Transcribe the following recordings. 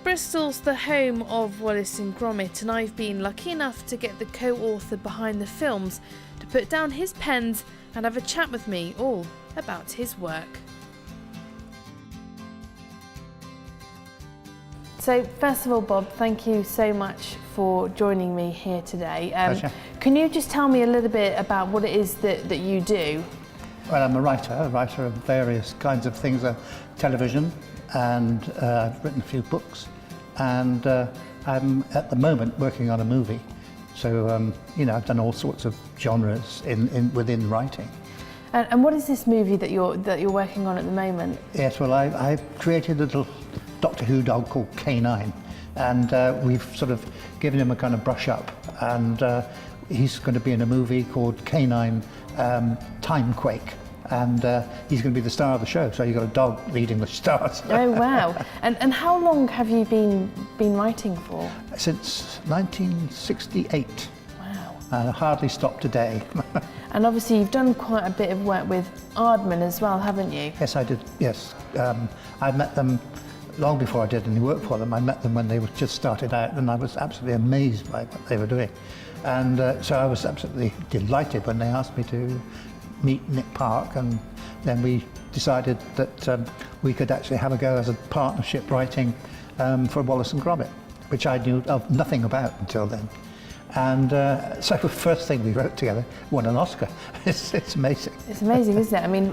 Bristol's the home of Wallace and Gromit, and I've been lucky enough to get the co-author behind the films to put down his pens and have a chat with me all about his work. So first of all, Bob, thank you so much for joining me here today. Pleasure. Can you just tell me a little bit about what it is that you do? Well, I'm a writer of various kinds of things, television, and I've written a few books, and I'm at the moment working on a movie. So, I've done all sorts of genres within writing. And what is this movie that you're working on at the moment? Yes, well, I created a little Doctor Who dog called K9, and we've sort of given him a kind of brush up, and he's going to be in a movie called K9 Timequake. And he's going to be the star of the show, so you've got a dog leading the stars. Oh wow! And how long have you been writing for? Since 1968. Wow! And I hardly stopped a day. And obviously you've done quite a bit of work with Aardman as well, haven't you? Yes, I did. Yes, I met them long before I did any work for them. I met them when they were just started out, and I was absolutely amazed by what they were doing. And so I was absolutely delighted when they asked me to meet Nick Park, and then we decided that we could actually have a go as a partnership writing for Wallace and Gromit, which I knew of nothing about until then. And so the first thing we wrote together won an Oscar. It's amazing. It's amazing, isn't it? I mean,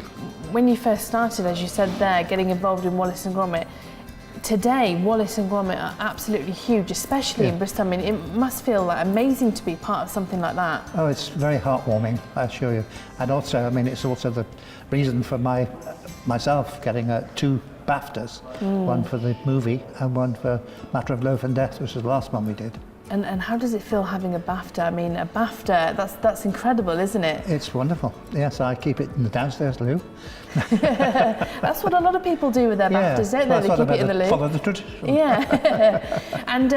when you first started, as you said there, getting involved in Wallace and Gromit, today Wallace and Gromit are absolutely huge, especially in Bristol. I mean, it must feel like amazing to be part of something like that. Oh, it's very heartwarming, I assure you. And also, I mean, it's also the reason for myself getting 2 BAFTAs, one for the movie and one for Matter of Loaf and Death, which was the last one we did. And how does it feel having a BAFTA? I mean, a BAFTA, that's incredible, isn't it? It's wonderful. Yes, I keep it in the downstairs loo. That's what a lot of people do with their BAFTAs, don't they? They keep it in the loo. Follow the tradition. Yeah. And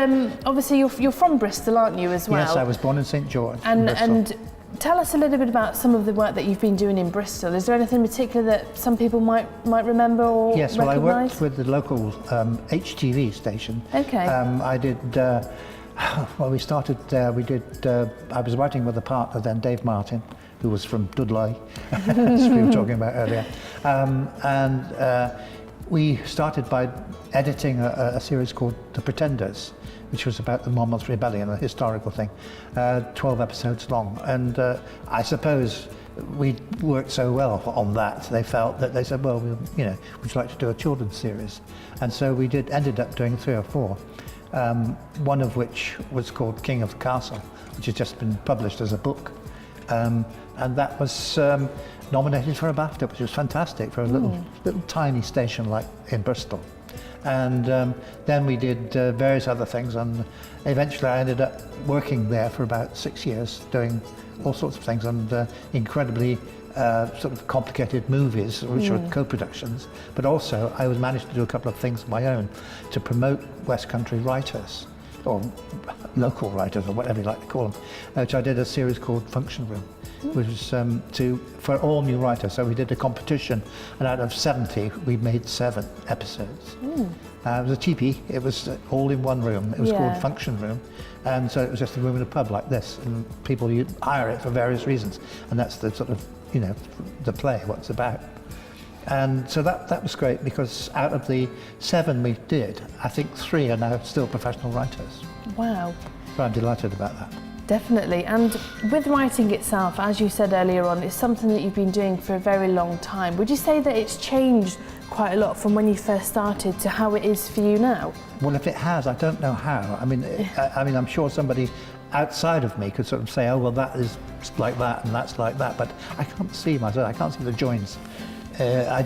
obviously you're from Bristol, aren't you, as well? Yes, I was born in St George. And tell us a little bit about some of the work that you've been doing in Bristol. Is there anything in particular that some people might remember or Yes, well, recognise? I worked with the local HTV station. Okay. I did. Well, we started there. I was writing with a partner then, Dave Martin, who was from Dudley, as we were talking about earlier. We started by editing a series called The Pretenders, which was about the Monmouth Rebellion, a historical thing, 12 episodes long. And I suppose we worked so well on that, they felt that they said, well, would you like to do a children's series? And so we ended up doing 3 or 4. One of which was called King of the Castle, which has just been published as a book. And that was nominated for a BAFTA, which was fantastic for a little tiny station like in Bristol. And then we did various other things, and eventually I ended up working there for about 6 years, doing all sorts of things, and incredibly sort of complicated movies, which were co-productions, but also I was managed to do a couple of things of my own to promote West Country writers, or local writers, or whatever you like to call them, which I did a series called Function Room, which was for all new writers. So we did a competition, and out of 70, we made 7 episodes. It was a cheapie. It was all in one room. It was called Function Room, and so it was just a room in a pub like this, and people hire it for various reasons, and that's the sort of the play, what it's about. And so that was great, because out of the 7 we did, I think 3 are now still professional writers. Wow. So I'm delighted about that. Definitely. And with writing itself, as you said earlier on, it's something that you've been doing for a very long time. Would you say that it's changed quite a lot from when you first started to how it is for you now? Well, if it has, I don't know how. I mean, I'm sure somebody outside of me could sort of say, oh, well, that is like that and that's like that, but I can't see myself. I can't see the joins. I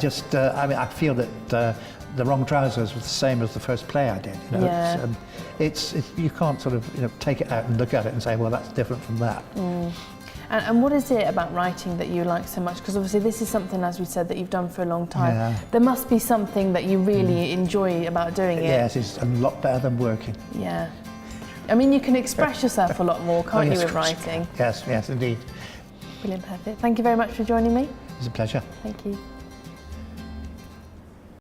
feel that The Wrong Trousers was the same as the first play I did. It's you can't sort of take it out and look at it and say, well, that's different from that. And what is it about writing that you like so much? Because obviously this is something, as we said, that you've done for a long time. Yeah. There must be something that you really enjoy about doing it. Yes, it's a lot better than working. Yeah. I mean, you can express yourself a lot more, can't you, with writing? Yes, indeed. Brilliant, perfect. Thank you very much for joining me. It's a pleasure. Thank you.